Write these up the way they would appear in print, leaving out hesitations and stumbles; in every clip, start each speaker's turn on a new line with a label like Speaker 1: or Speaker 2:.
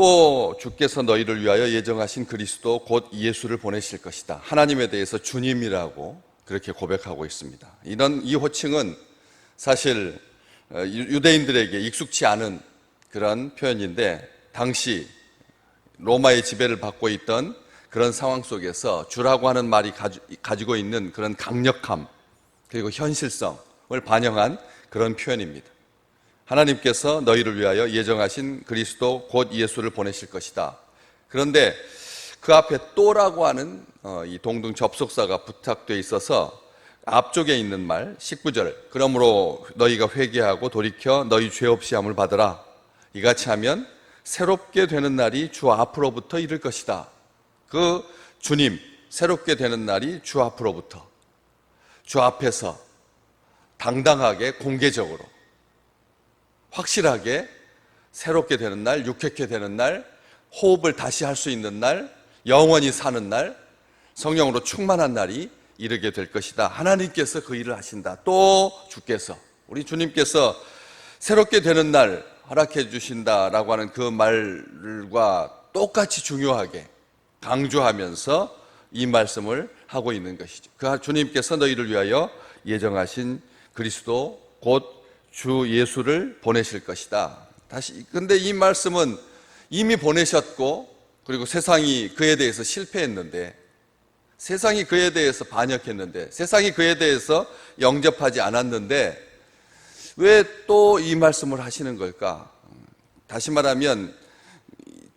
Speaker 1: 또 주께서 너희를 위하여 예정하신 그리스도 곧 예수를 보내실 것이다. 하나님에 대해서 주님이라고 그렇게 고백하고 있습니다. 이 호칭은 사실 유대인들에게 익숙치 않은 그런 표현인데, 당시 로마의 지배를 받고 있던 그런 상황 속에서 주라고 하는 말이 가지고 있는 그런 강력함 그리고 현실성을 반영한 그런 표현입니다. 하나님께서 너희를 위하여 예정하신 그리스도 곧 예수를 보내실 것이다. 그런데 그 앞에 또라고 하는 이 동등 접속사가 부착되어 있어서 앞쪽에 있는 말 19절, 그러므로 너희가 회개하고 돌이켜 너희 죄 없이 함을 받으라. 이같이 하면 새롭게 되는 날이 주 앞으로부터 이를 것이다. 그 주님, 새롭게 되는 날이 주 앞으로부터, 주 앞에서 당당하게 공개적으로 확실하게 새롭게 되는 날, 유쾌케 되는 날, 호흡을 다시 할 수 있는 날, 영원히 사는 날, 성령으로 충만한 날이 이르게 될 것이다. 하나님께서 그 일을 하신다. 또 주께서, 우리 주님께서 새롭게 되는 날 허락해 주신다라고 하는 그 말과 똑같이 중요하게 강조하면서 이 말씀을 하고 있는 것이죠. 그 주님께서 너희를 위하여 예정하신 그리스도 곧 주 예수를 보내실 것이다. 근데 이 말씀은 이미 보내셨고, 그리고 세상이 그에 대해서 실패했는데, 세상이 그에 대해서 반역했는데, 세상이 그에 대해서 영접하지 않았는데 왜 또 이 말씀을 하시는 걸까? 다시 말하면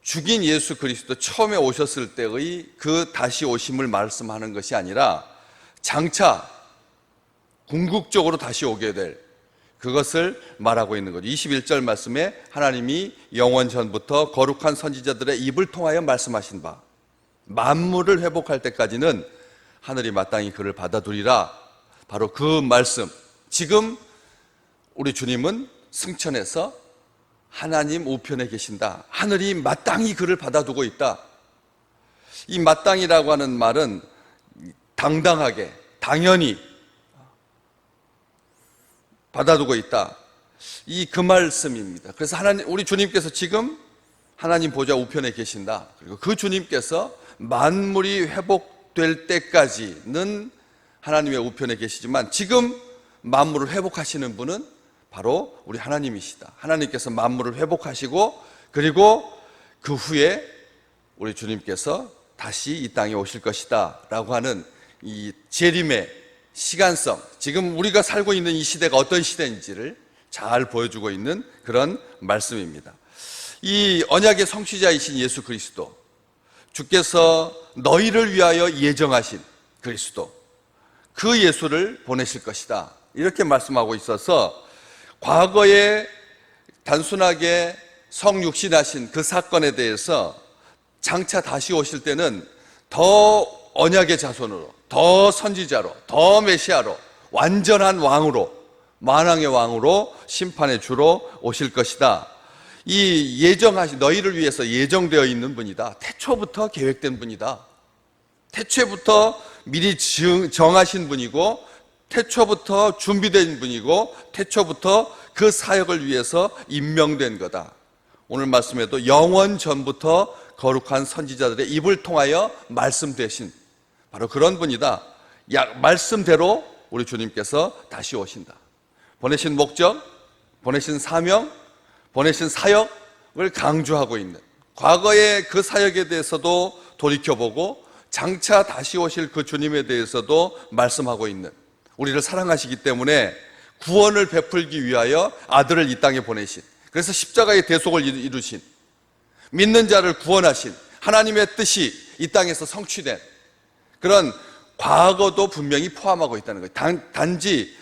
Speaker 1: 죽인 예수 그리스도 처음에 오셨을 때의 그 다시 오심을 말씀하는 것이 아니라 장차 궁극적으로 다시 오게 될 그것을 말하고 있는 거죠. 21절 말씀에 하나님이 영원 전부터 거룩한 선지자들의 입을 통하여 말씀하신 바, 만물을 회복할 때까지는 하늘이 마땅히 그를 받아두리라. 바로 그 말씀. 지금 우리 주님은 승천해서 하나님 우편에 계신다. 하늘이 마땅히 그를 받아두고 있다. 이 마땅히라고 하는 말은 당당하게, 당연히 받아두고 있다. 그 말씀입니다. 그래서 우리 주님께서 지금 하나님 보좌 우편에 계신다. 그리고 그 주님께서 만물이 회복될 때까지는 하나님의 우편에 계시지만 지금 만물을 회복하시는 분은 바로 우리 하나님이시다. 하나님께서 만물을 회복하시고, 그리고 그 후에 우리 주님께서 다시 이 땅에 오실 것이다 라고 하는 이 재림의 시간성, 지금 우리가 살고 있는 이 시대가 어떤 시대인지를 잘 보여주고 있는 그런 말씀입니다. 이 언약의 성취자이신 예수 그리스도, 주께서 너희를 위하여 예정하신 그리스도, 그 예수를 보내실 것이다, 이렇게 말씀하고 있어서 과거에 단순하게 성육신하신 그 사건에 대해서 장차 다시 오실 때는 더 언약의 자손으로, 더 선지자로, 더 메시아로, 완전한 왕으로, 만왕의 왕으로 심판의 주로 오실 것이다. 이 예정하신, 너희를 위해서 예정되어 있는 분이다. 태초부터 계획된 분이다. 태초부터 미리 정하신 분이고, 태초부터 준비된 분이고, 태초부터 그 사역을 위해서 임명된 거다. 오늘 말씀에도 영원 전부터 거룩한 선지자들의 입을 통하여 말씀되신 바로 그런 분이다. 말씀대로 우리 주님께서 다시 오신다. 보내신 목적, 보내신 사명, 보내신 사역을 강조하고 있는, 과거의 그 사역에 대해서도 돌이켜보고 장차 다시 오실 그 주님에 대해서도 말씀하고 있는, 우리를 사랑하시기 때문에 구원을 베풀기 위하여 아들을 이 땅에 보내신, 그래서 십자가의 대속을 이루신, 믿는 자를 구원하신 하나님의 뜻이 이 땅에서 성취된 그런 과거도 분명히 포함하고 있다는 거예요. 단지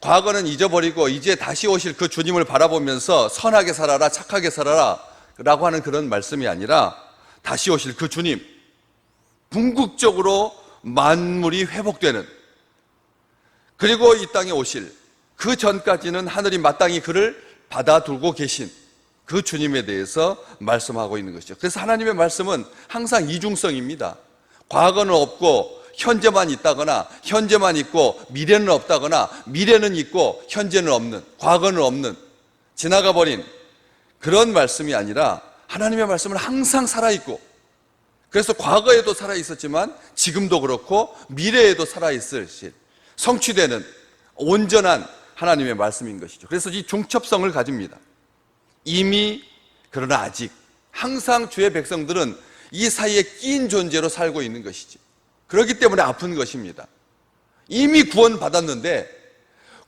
Speaker 1: 과거는 잊어버리고 이제 다시 오실 그 주님을 바라보면서 선하게 살아라, 착하게 살아라 라고 하는 그런 말씀이 아니라, 다시 오실 그 주님, 궁극적으로 만물이 회복되는, 그리고 이 땅에 오실, 그 전까지는 하늘이 마땅히 그를 받아두고 계신 그 주님에 대해서 말씀하고 있는 것이죠. 그래서 하나님의 말씀은 항상 이중성입니다. 과거는 없고 현재만 있다거나, 현재만 있고 미래는 없다거나, 미래는 있고 현재는 없는, 과거는 없는, 지나가 버린 그런 말씀이 아니라 하나님의 말씀은 항상 살아있고, 그래서 과거에도 살아있었지만 지금도 그렇고 미래에도 살아있을 성취되는 온전한 하나님의 말씀인 것이죠. 그래서 이 중첩성을 가집니다. 이미, 그러나 아직, 항상 주의 백성들은 이 사이에 끼인 존재로 살고 있는 것이죠. 그렇기 때문에 아픈 것입니다. 이미 구원 받았는데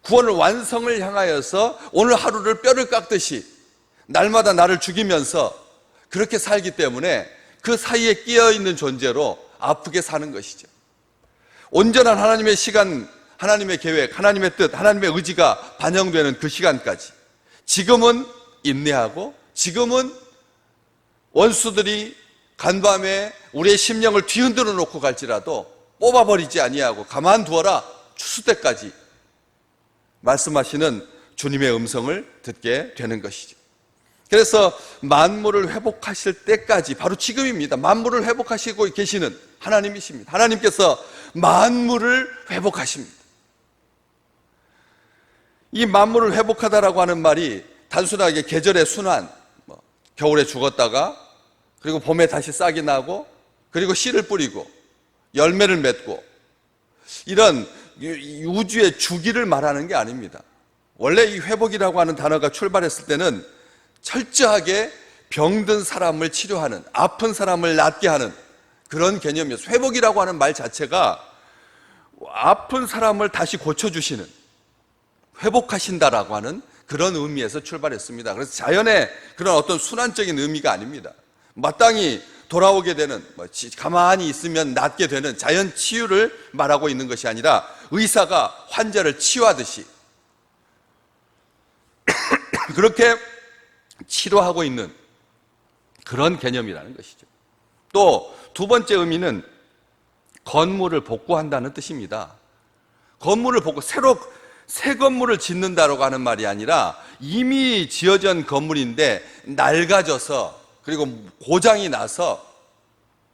Speaker 1: 구원을 완성을 향하여서 오늘 하루를 뼈를 깎듯이 날마다 나를 죽이면서 그렇게 살기 때문에 그 사이에 끼어있는 존재로 아프게 사는 것이죠. 온전한 하나님의 시간, 하나님의 계획, 하나님의 뜻, 하나님의 의지가 반영되는 그 시간까지 지금은 인내하고, 지금은 원수들이 간밤에 우리의 심령을 뒤흔들어 놓고 갈지라도 뽑아버리지 아니하고 가만두어라 추수 때까지 말씀하시는 주님의 음성을 듣게 되는 것이죠. 그래서 만물을 회복하실 때까지, 바로 지금입니다. 만물을 회복하시고 계시는 하나님이십니다. 하나님께서 만물을 회복하십니다. 이 만물을 회복하다라고 하는 말이 단순하게 계절의 순환, 겨울에 죽었다가 그리고 봄에 다시 싹이 나고 그리고 씨를 뿌리고 열매를 맺고 이런 우주의 주기를 말하는 게 아닙니다. 원래 이 회복이라고 하는 단어가 출발했을 때는 철저하게 병든 사람을 치료하는, 아픈 사람을 낫게 하는 그런 개념이었어요. 회복이라고 하는 말 자체가 아픈 사람을 다시 고쳐주시는, 회복하신다라고 하는 그런 의미에서 출발했습니다. 그래서 자연의 그런 어떤 순환적인 의미가 아닙니다. 마땅히 돌아오게 되는, 가만히 있으면 낫게 되는 자연 치유를 말하고 있는 것이 아니라 의사가 환자를 치유하듯이 그렇게 치료하고 있는 그런 개념이라는 것이죠. 또 두 번째 의미는 건물을 복구한다는 뜻입니다. 건물을 복구, 새 건물을 짓는다라고 하는 말이 아니라 이미 지어진 건물인데 낡아져서 그리고 고장이 나서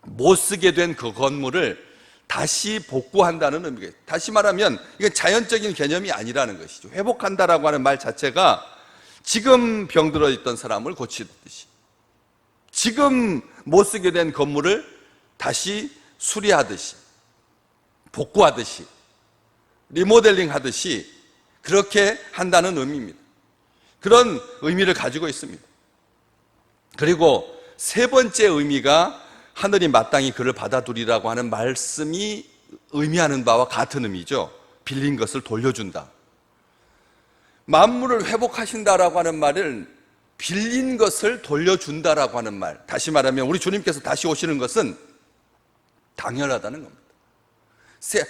Speaker 1: 못 쓰게 된 그 건물을 다시 복구한다는 의미예요. 다시 말하면 이건 자연적인 개념이 아니라는 것이죠. 회복한다라고 하는 말 자체가 지금 병들어 있던 사람을 고치듯이, 지금 못 쓰게 된 건물을 다시 수리하듯이, 복구하듯이, 리모델링 하듯이 그렇게 한다는 의미입니다. 그런 의미를 가지고 있습니다. 그리고 세 번째 의미가 하늘이 마땅히 그를 받아두리라고 하는 말씀이 의미하는 바와 같은 의미죠. 빌린 것을 돌려준다. 만물을 회복하신다라고 하는 말을 빌린 것을 돌려준다라고 하는 말, 다시 말하면 우리 주님께서 다시 오시는 것은 당연하다는 겁니다.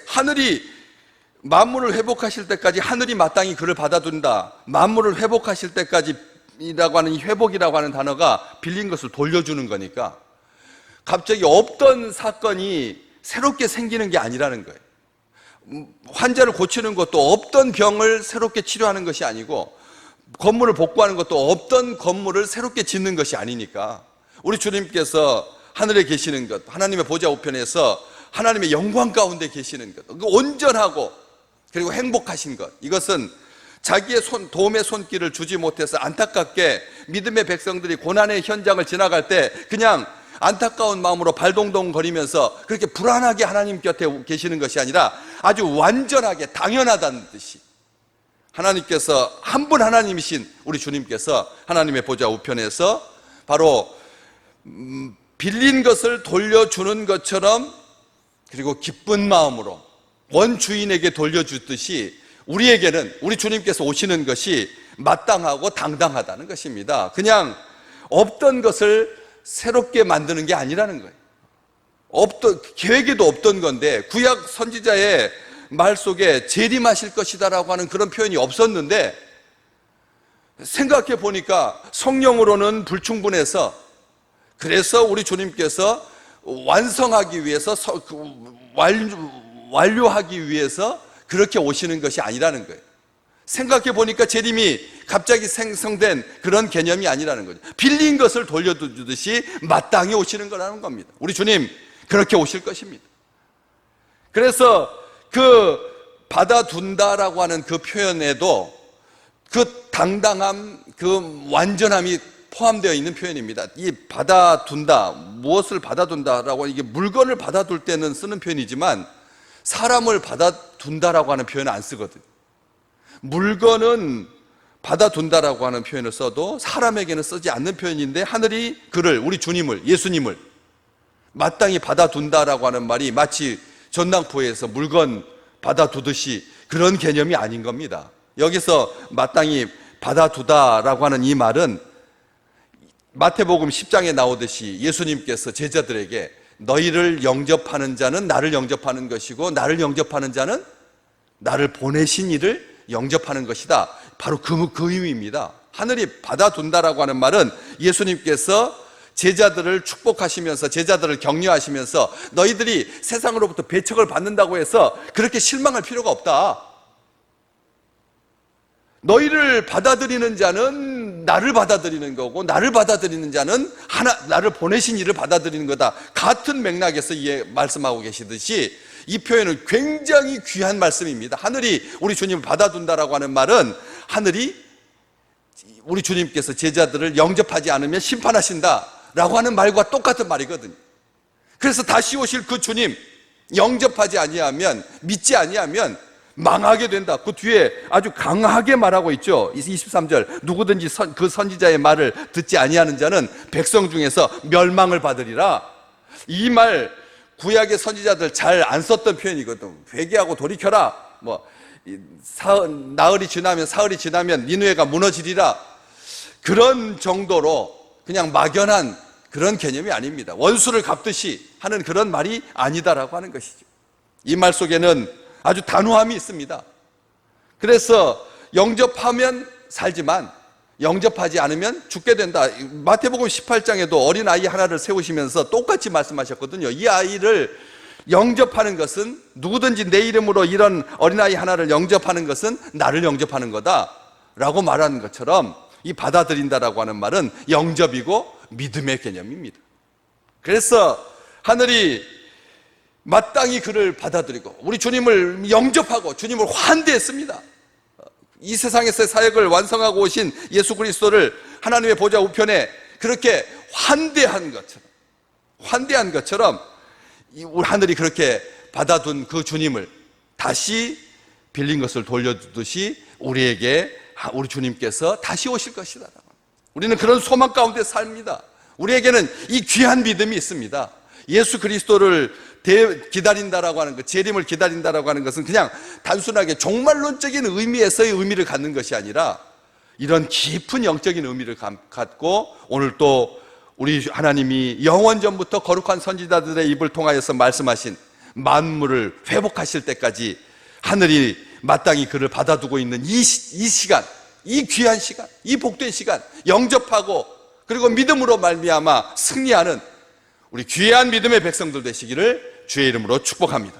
Speaker 1: 하늘이 만물을 회복하실 때까지 하늘이 마땅히 그를 받아둔다. 만물을 회복하실 때까지 이라고 하는 이 회복이라고 하는 단어가 빌린 것을 돌려주는 거니까 갑자기 없던 사건이 새롭게 생기는 게 아니라는 거예요. 환자를 고치는 것도 없던 병을 새롭게 치료하는 것이 아니고, 건물을 복구하는 것도 없던 건물을 새롭게 짓는 것이 아니니까 우리 주님께서 하늘에 계시는 것, 하나님의 보좌 우편에서 하나님의 영광 가운데 계시는 것, 온전하고 그리고 행복하신 것, 이것은 자기의 도움의 손길을 주지 못해서 안타깝게 믿음의 백성들이 고난의 현장을 지나갈 때 그냥 안타까운 마음으로 발동동거리면서 그렇게 불안하게 하나님 곁에 계시는 것이 아니라 아주 완전하게 당연하다는 듯이 하나님께서, 한 분 하나님이신 우리 주님께서 하나님의 보좌 우편에서 바로 빌린 것을 돌려주는 것처럼, 그리고 기쁜 마음으로 원주인에게 돌려주듯이 우리에게는 우리 주님께서 오시는 것이 마땅하고 당당하다는 것입니다. 그냥 없던 것을 새롭게 만드는 게 아니라는 거예요. 계획에도 없던 건데, 구약 선지자의 말 속에 재림하실 것이다라고 하는 그런 표현이 없었는데, 생각해 보니까 성령으로는 불충분해서, 그래서 우리 주님께서 완성하기 위해서, 완료하기 위해서 그렇게 오시는 것이 아니라는 거예요. 생각해 보니까 재림이 갑자기 생성된 그런 개념이 아니라는 거죠. 빌린 것을 돌려주듯이 마땅히 오시는 거라는 겁니다. 우리 주님 그렇게 오실 것입니다. 그래서 그 받아둔다라고 하는 그 표현에도 그 당당함, 그 완전함이 포함되어 있는 표현입니다. 이 받아둔다, 무엇을 받아둔다라고 이게 물건을 받아둘 때는 쓰는 표현이지만 사람을 받아둔다라고 하는 표현은 안 쓰거든요. 물건은 받아둔다라고 하는 표현을 써도 사람에게는 쓰지 않는 표현인데 하늘이 그를, 우리 주님을, 예수님을 마땅히 받아둔다라고 하는 말이 마치 전당포에서 물건 받아두듯이 그런 개념이 아닌 겁니다. 여기서 마땅히 받아두다라고 하는 이 말은 마태복음 10장에 나오듯이 예수님께서 제자들에게 너희를 영접하는 자는 나를 영접하는 것이고 나를 영접하는 자는 나를 보내신 이를 영접하는 것이다. 바로 그 의미입니다. 하늘이 받아둔다라고 하는 말은 예수님께서 제자들을 축복하시면서 제자들을 격려하시면서 너희들이 세상으로부터 배척을 받는다고 해서 그렇게 실망할 필요가 없다. 너희를 받아들이는 자는 나를 받아들이는 거고 나를 받아들이는 자는 나를 보내신 이를 받아들이는 거다. 같은 맥락에서 말씀하고 계시듯이 이 표현은 굉장히 귀한 말씀입니다. 하늘이 우리 주님을 받아둔다라고 하는 말은 하늘이 우리 주님께서 제자들을 영접하지 않으면 심판하신다라고 하는 말과 똑같은 말이거든요. 그래서 다시 오실 그 주님 영접하지 아니하면, 믿지 아니하면 망하게 된다. 그 뒤에 아주 강하게 말하고 있죠. 23절 누구든지 그 선지자의 말을 듣지 아니하는 자는 백성 중에서 멸망을 받으리라. 이 말 구약의 선지자들 잘 안 썼던 표현이거든. 회개하고 돌이켜라. 나흘이 지나면 사흘이 지나면 니느웨가 무너지리라. 그런 정도로 그냥 막연한 그런 개념이 아닙니다. 원수를 갚듯이 하는 그런 말이 아니다라고 하는 것이죠. 이 말 속에는 아주 단호함이 있습니다. 그래서 영접하면 살지만 영접하지 않으면 죽게 된다. 마태복음 18장에도 어린아이 하나를 세우시면서 똑같이 말씀하셨거든요. 이 아이를 영접하는 것은, 누구든지 내 이름으로 이런 어린아이 하나를 영접하는 것은 나를 영접하는 거다 라고 말하는 것처럼 이 받아들인다라고 하는 말은 영접이고 믿음의 개념입니다. 그래서 하늘이 마땅히 그를 받아들이고 우리 주님을 영접하고 주님을 환대했습니다. 이 세상에서의 사역을 완성하고 오신 예수 그리스도를 하나님의 보좌 우편에 그렇게 환대한 것처럼 우리 하늘이 그렇게 받아둔 그 주님을 다시 빌린 것을 돌려주듯이 우리에게 우리 주님께서 다시 오실 것이다. 우리는 그런 소망 가운데 삽니다. 우리에게는 이 귀한 믿음이 있습니다. 예수 그리스도를 기다린다라고 하는 것, 재림을 기다린다라고 하는 것은 그냥 단순하게 종말론적인 의미에서의 의미를 갖는 것이 아니라 이런 깊은 영적인 의미를 갖고 오늘 또 우리 하나님이 영원 전부터 거룩한 선지자들의 입을 통하여서 말씀하신 만물을 회복하실 때까지 하늘이 마땅히 그를 받아두고 있는 이 시간, 이 귀한 시간, 이 복된 시간 영접하고 그리고 믿음으로 말미암아 승리하는 우리 귀한 믿음의 백성들 되시기를 주의 이름으로 축복합니다.